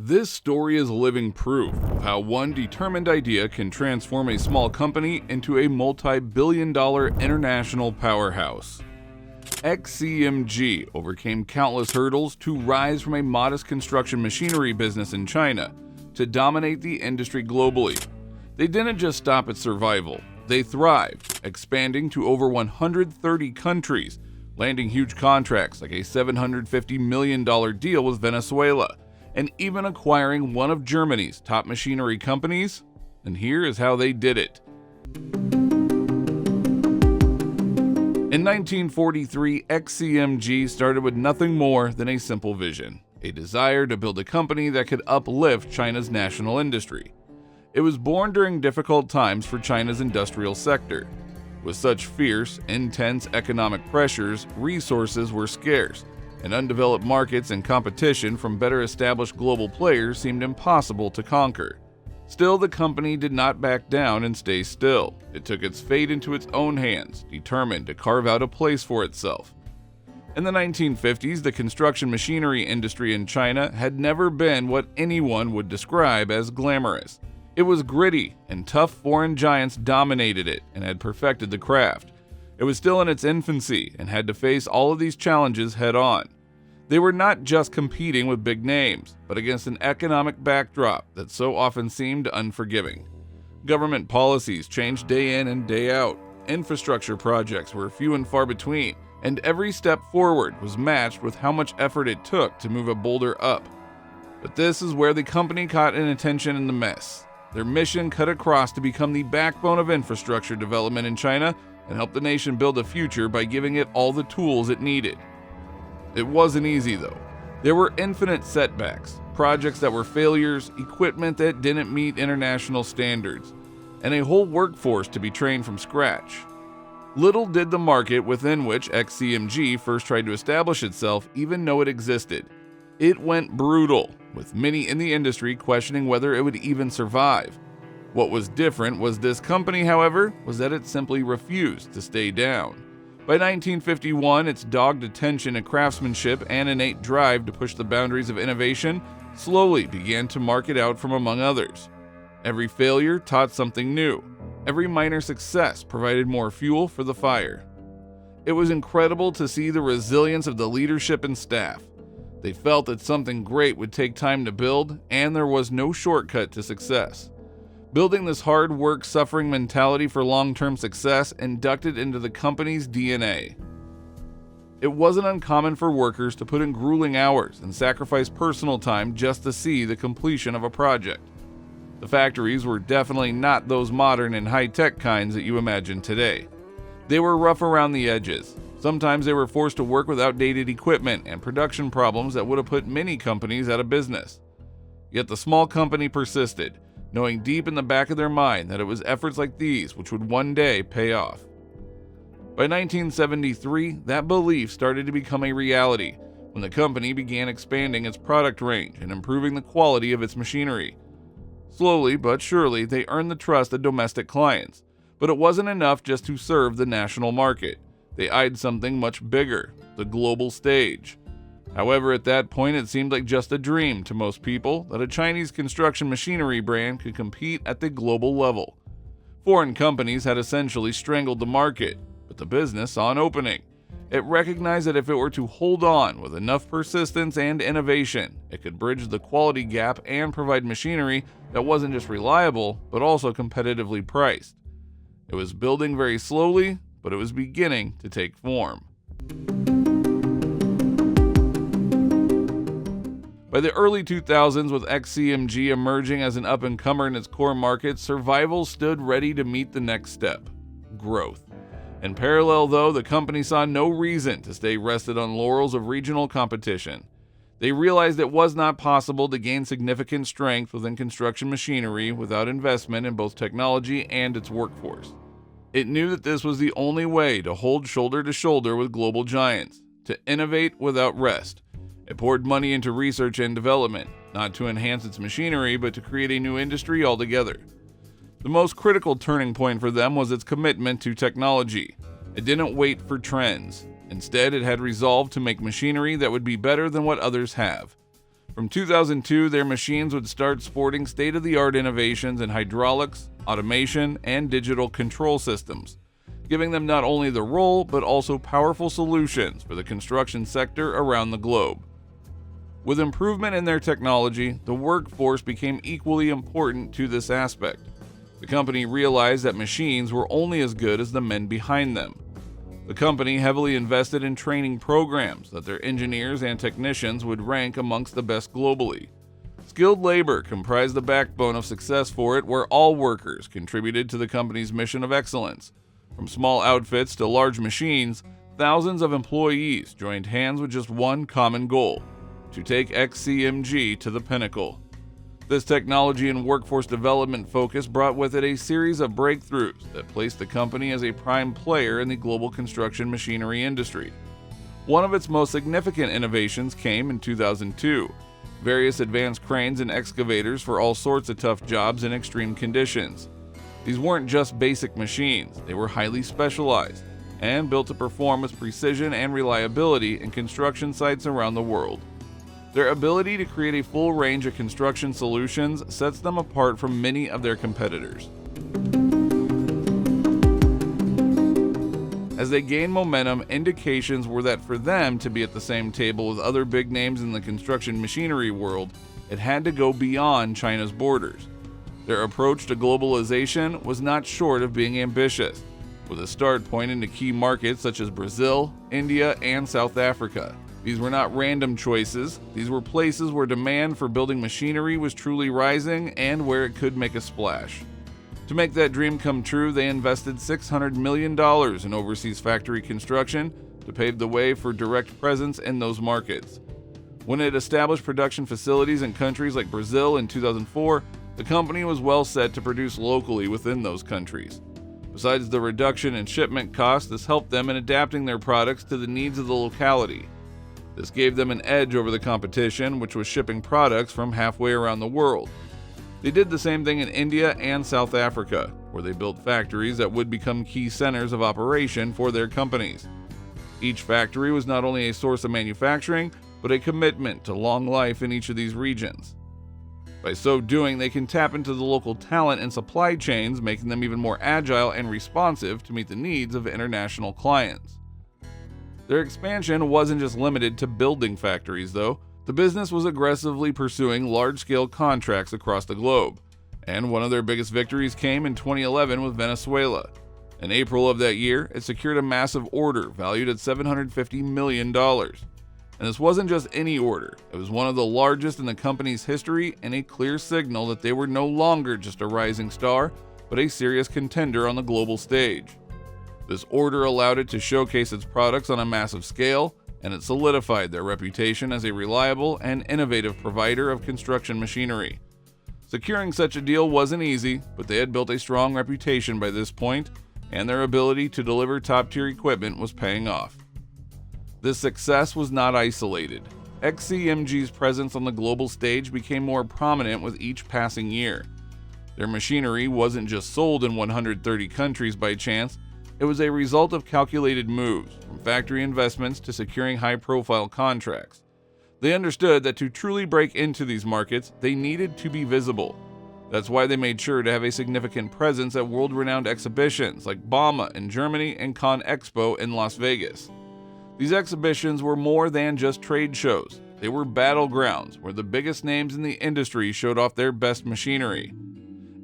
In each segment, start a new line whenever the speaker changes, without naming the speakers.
This story is living proof of how one determined idea can transform a small company into a multi-billion-dollar international powerhouse. XCMG overcame countless hurdles to rise from a modest construction machinery business in China to dominate the industry globally. They didn't just stop at survival, they thrived, expanding to over 130 countries, landing huge contracts like a $750 million deal with Venezuela, and even acquiring one of Germany's top machinery companies. And here is how they did it. In 1943, XCMG started with nothing more than a simple vision, a desire to build a company that could uplift China's national industry. It was born during difficult times for China's industrial sector. With such fierce, intense economic pressures, resources were scarce, and undeveloped markets and competition from better established global players seemed impossible to conquer. Still, the company did not back down and stay still. It took its fate into its own hands, determined to carve out a place for itself. In the 1950s, the construction machinery industry in China had never been what anyone would describe as glamorous. It was gritty, and tough foreign giants dominated it and had perfected the craft. It was still in its infancy and had to face all of these challenges head-on. They were not just competing with big names, but against an economic backdrop that so often seemed unforgiving. Government policies changed day in and day out. Infrastructure projects were few and far between, and every step forward was matched with how much effort it took to move a boulder up. But this is where the company caught inattention in the mess. Their mission cut across to become the backbone of infrastructure development in China and help the nation build a future by giving it all the tools it needed. It wasn't easy though. There were infinite setbacks, projects that were failures, equipment that didn't meet international standards, and a whole workforce to be trained from scratch. Little did the market within which XCMG first tried to establish itself even know it existed. It went brutal, with many in the industry questioning whether it would even survive. What was different was this company, however, was that it simply refused to stay down. By 1951, its dogged attention to craftsmanship and innate drive to push the boundaries of innovation slowly began to mark it out from among others. Every failure taught something new. Every minor success provided more fuel for the fire. It was incredible to see the resilience of the leadership and staff. They felt that something great would take time to build, and there was no shortcut to success. Building this hard work, suffering mentality for long-term success inducted into the company's DNA. It wasn't uncommon for workers to put in grueling hours and sacrifice personal time just to see the completion of a project. The factories were definitely not those modern and high-tech kinds that you imagine today. They were rough around the edges. Sometimes they were forced to work with outdated equipment and production problems that would have put many companies out of business. Yet the small company persisted, knowing deep in the back of their mind that it was efforts like these which would one day pay off. By 1973, that belief started to become a reality when the company began expanding its product range and improving the quality of its machinery. Slowly but surely, they earned the trust of domestic clients, but it wasn't enough just to serve the national market. They eyed something much bigger, the global stage. However, at that point, it seemed like just a dream to most people that a Chinese construction machinery brand could compete at the global level. Foreign companies had essentially strangled the market, but the business saw an opening. It recognized that if it were to hold on with enough persistence and innovation, it could bridge the quality gap and provide machinery that wasn't just reliable, but also competitively priced. It was building very slowly, but it was beginning to take form. By the early 2000s, with XCMG emerging as an up-and-comer in its core market, survival stood ready to meet the next step: growth. In parallel, though, the company saw no reason to stay rested on laurels of regional competition. They realized it was not possible to gain significant strength within construction machinery without investment in both technology and its workforce. It knew that this was the only way to hold shoulder to shoulder with global giants, to innovate without rest. It poured money into research and development, not to enhance its machinery, but to create a new industry altogether. The most critical turning point for them was its commitment to technology. It didn't wait for trends. Instead, it had resolved to make machinery that would be better than what others have. From 2002, their machines would start sporting state-of-the-art innovations in hydraulics, automation, and digital control systems, giving them not only the role but also powerful solutions for the construction sector around the globe. With improvement in their technology, the workforce became equally important to this aspect. The company realized that machines were only as good as the men behind them. The company heavily invested in training programs that their engineers and technicians would rank amongst the best globally. Skilled labor comprised the backbone of success for it, where all workers contributed to the company's mission of excellence. From small outfits to large machines, thousands of employees joined hands with just one common goal: to take XCMG to the pinnacle. This technology and workforce development focus brought with it a series of breakthroughs that placed the company as a prime player in the global construction machinery industry. One of its most significant innovations came in 2002. Various advanced cranes and excavators for all sorts of tough jobs in extreme conditions. These weren't just basic machines, they were highly specialized and built to perform with precision and reliability in construction sites around the world. Their ability to create a full range of construction solutions sets them apart from many of their competitors. As they gained momentum, indications were that for them to be at the same table with other big names in the construction machinery world, it had to go beyond China's borders. Their approach to globalization was not short of being ambitious, with a start point into key markets such as Brazil, India, and South Africa. These were not random choices. These were places where demand for building machinery was truly rising and where it could make a splash. To make that dream come true, they invested $600 million in overseas factory construction to pave the way for direct presence in those markets. When it established production facilities in countries like Brazil in 2004, the company was well set to produce locally within those countries. Besides the reduction in shipment costs, this helped them in adapting their products to the needs of the locality. This gave them an edge over the competition, which was shipping products from halfway around the world. They did the same thing in India and South Africa, where they built factories that would become key centers of operation for their companies. Each factory was not only a source of manufacturing, but a commitment to long life in each of these regions. By so doing, they can tap into the local talent and supply chains, making them even more agile and responsive to meet the needs of international clients. Their expansion wasn't just limited to building factories, though. The business was aggressively pursuing large-scale contracts across the globe, and one of their biggest victories came in 2011 with Venezuela. In April of that year, it secured a massive order valued at $750 million. And this wasn't just any order, it was one of the largest in the company's history and a clear signal that they were no longer just a rising star, but a serious contender on the global stage. This order allowed it to showcase its products on a massive scale, and it solidified their reputation as a reliable and innovative provider of construction machinery. Securing such a deal wasn't easy, but they had built a strong reputation by this point, and their ability to deliver top-tier equipment was paying off. This success was not isolated. XCMG's presence on the global stage became more prominent with each passing year. Their machinery wasn't just sold in 130 countries by chance. It was a result of calculated moves, from factory investments to securing high-profile contracts. They understood that to truly break into these markets, they needed to be visible. That's why they made sure to have a significant presence at world-renowned exhibitions like bauma in Germany and ConExpo in Las Vegas. These exhibitions were more than just trade shows. They were battlegrounds where the biggest names in the industry showed off their best machinery.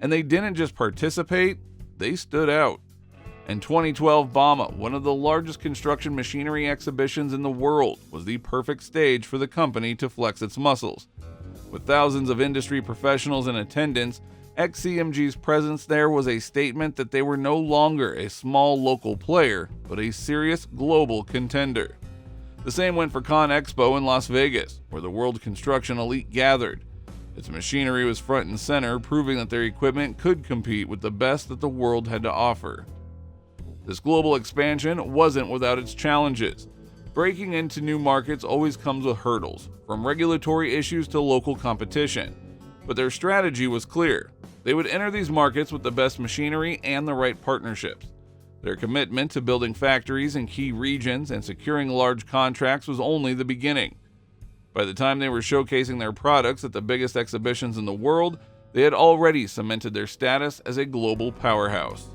And they didn't just participate, they stood out. In 2012, bauma, one of the largest construction machinery exhibitions in the world, was the perfect stage for the company to flex its muscles. With thousands of industry professionals in attendance, XCMG's presence there was a statement that they were no longer a small local player, but a serious global contender. The same went for ConExpo in Las Vegas, where the world construction elite gathered. Its machinery was front and center, proving that their equipment could compete with the best that the world had to offer. This global expansion wasn't without its challenges. Breaking into new markets always comes with hurdles, from regulatory issues to local competition. But their strategy was clear. They would enter these markets with the best machinery and the right partnerships. Their commitment to building factories in key regions and securing large contracts was only the beginning. By the time they were showcasing their products at the biggest exhibitions in the world, they had already cemented their status as a global powerhouse.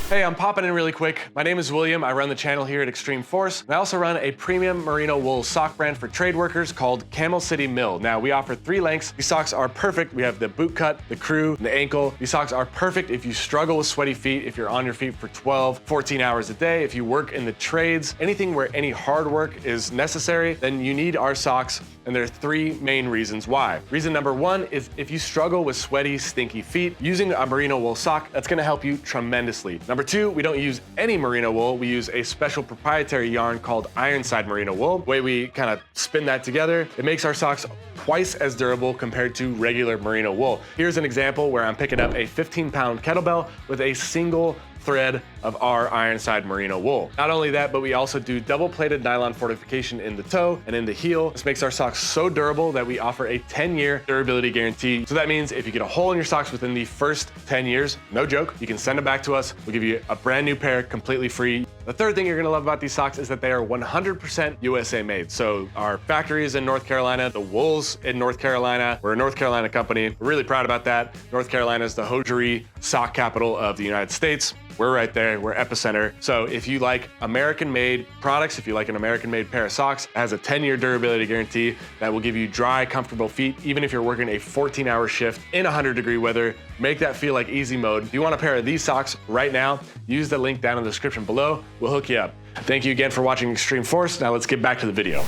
Hey, I'm popping in really quick. My name is William. I run the channel here at Extreme Force. And I also run a premium merino wool sock brand for trade workers called Camel City Mill. Now, we offer 3 lengths. These socks are perfect. We have the boot cut, the crew, and the ankle. These socks are perfect if you struggle with sweaty feet, if you're on your feet for 12, 14 hours a day, if you work in the trades, anything where any hard work is necessary, then you need our socks. And there are 3 main reasons why. Reason number 1 is if you struggle with sweaty, stinky feet, using a merino wool sock, that's gonna help you tremendously. Number 2, we don't use any merino wool. We use a special proprietary yarn called Ironside merino wool. The way we kind of spin that together, it makes our socks twice as durable compared to regular merino wool. Here's an example where I'm picking up a 15-pound kettlebell with a single thread of our Ironside merino wool. Not only that, but we also do double-plated nylon fortification in the toe and in the heel. This makes our socks so durable that we offer a 10-year durability guarantee. So that means if you get a hole in your socks within the first 10 years, no joke, you can send them back to us. We'll give you a brand new pair completely free. The third thing you're gonna love about these socks is that they are 100% USA made. So our factory is in North Carolina, the wool's in North Carolina. We're a North Carolina company. We're really proud about that. North Carolina is the hosiery sock capital of the United States. We're right there, we're epicenter. So if you like American-made products, if you like an American-made pair of socks, it has a 10-year durability guarantee that will give you dry, comfortable feet, even if you're working a 14-hour shift in 100-degree weather. Make that feel like easy mode. If you want a pair of these socks right now, use the link down in the description below. We'll hook you up. Thank you again for watching Extreme Force. Now let's get back to the video.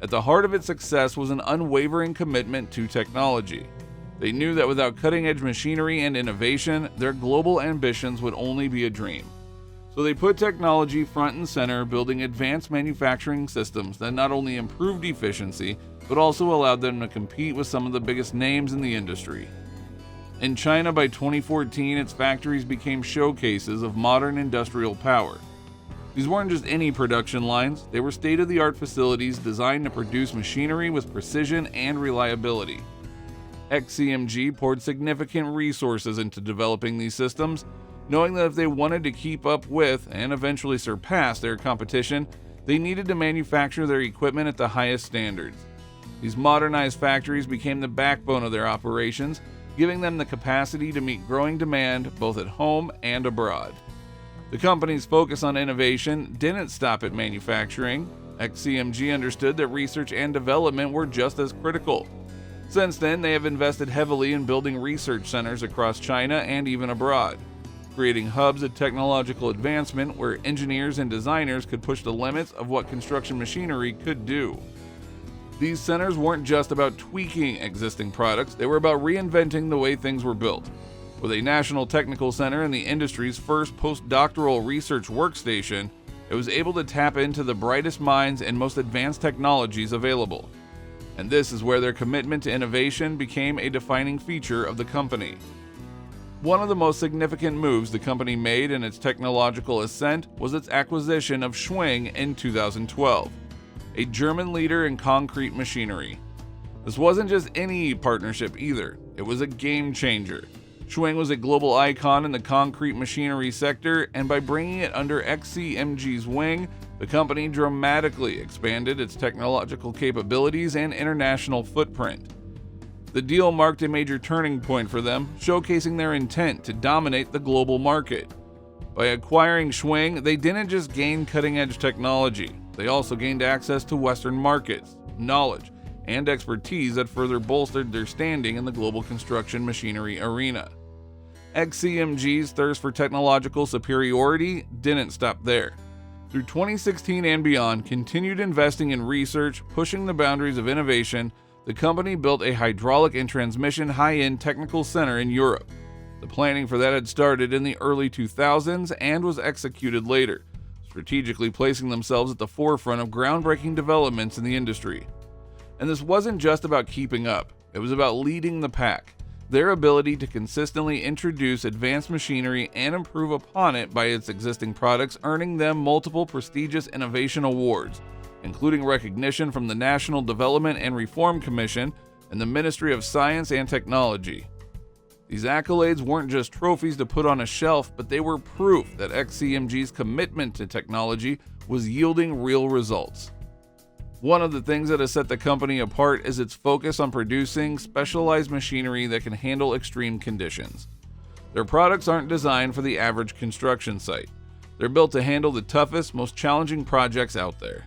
At the heart of its success was an unwavering commitment to technology. They knew that without cutting-edge machinery and innovation, their global ambitions would only be a dream. So they put technology front and center, building advanced manufacturing systems that not only improved efficiency, but also allowed them to compete with some of the biggest names in the industry. In China by 2014, its factories became showcases of modern industrial power. These weren't just any production lines, they were state-of-the-art facilities designed to produce machinery with precision and reliability. XCMG poured significant resources into developing these systems, knowing that if they wanted to keep up with and eventually surpass their competition, they needed to manufacture their equipment at the highest standards. These modernized factories became the backbone of their operations, giving them the capacity to meet growing demand both at home and abroad. The company's focus on innovation didn't stop at manufacturing. XCMG understood that research and development were just as critical. Since then, they have invested heavily in building research centers across China and even abroad, creating hubs of technological advancement where engineers and designers could push the limits of what construction machinery could do. These centers weren't just about tweaking existing products, they were about reinventing the way things were built. With a national technical center and the industry's first postdoctoral research workstation, it was able to tap into the brightest minds and most advanced technologies available. And this is where their commitment to innovation became a defining feature of the company. One of the most significant moves the company made in its technological ascent was its acquisition of Schwing in 2012, a German leader in concrete machinery. This wasn't just any partnership either, it was a game changer. Schwing was a global icon in the concrete machinery sector, and by bringing it under XCMG's wing, the company dramatically expanded its technological capabilities and international footprint. The deal marked a major turning point for them, showcasing their intent to dominate the global market. By acquiring Schwing, they didn't just gain cutting-edge technology, they also gained access to Western markets, knowledge, and expertise that further bolstered their standing in the global construction machinery arena. XCMG's thirst for technological superiority didn't stop there. Through 2016 and beyond, continued investing in research, pushing the boundaries of innovation, the company built a hydraulic and transmission high-end technical center in Europe. The planning for that had started in the early 2000s and was executed later, strategically placing themselves at the forefront of groundbreaking developments in the industry. And this wasn't just about keeping up, it was about leading the pack. Their ability to consistently introduce advanced machinery and improve upon it by its existing products, earning them multiple prestigious innovation awards, including recognition from the National Development and Reform Commission and the Ministry of Science and Technology. These accolades weren't just trophies to put on a shelf, but they were proof that XCMG's commitment to technology was yielding real results. One of the things that has set the company apart is its focus on producing specialized machinery that can handle extreme conditions. Their products aren't designed for the average construction site. They're built to handle the toughest, most challenging projects out there.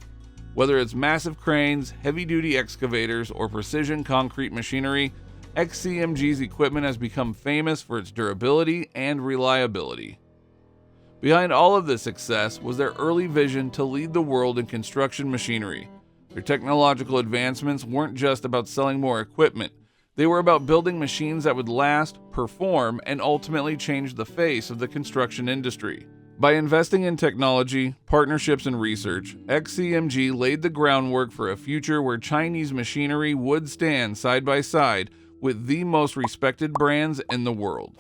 Whether it's massive cranes, heavy-duty excavators, or precision concrete machinery, XCMG's equipment has become famous for its durability and reliability. Behind all of this success was their early vision to lead the world in construction machinery. Their technological advancements weren't just about selling more equipment. They were about building machines that would last, perform, and ultimately change the face of the construction industry. By investing in technology, partnerships, and research, XCMG laid the groundwork for a future where Chinese machinery would stand side by side with the most respected brands in the world.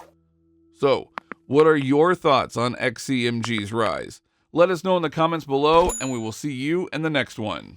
So, what are your thoughts on XCMG's rise? Let us know in the comments below, and we will see you in the next one.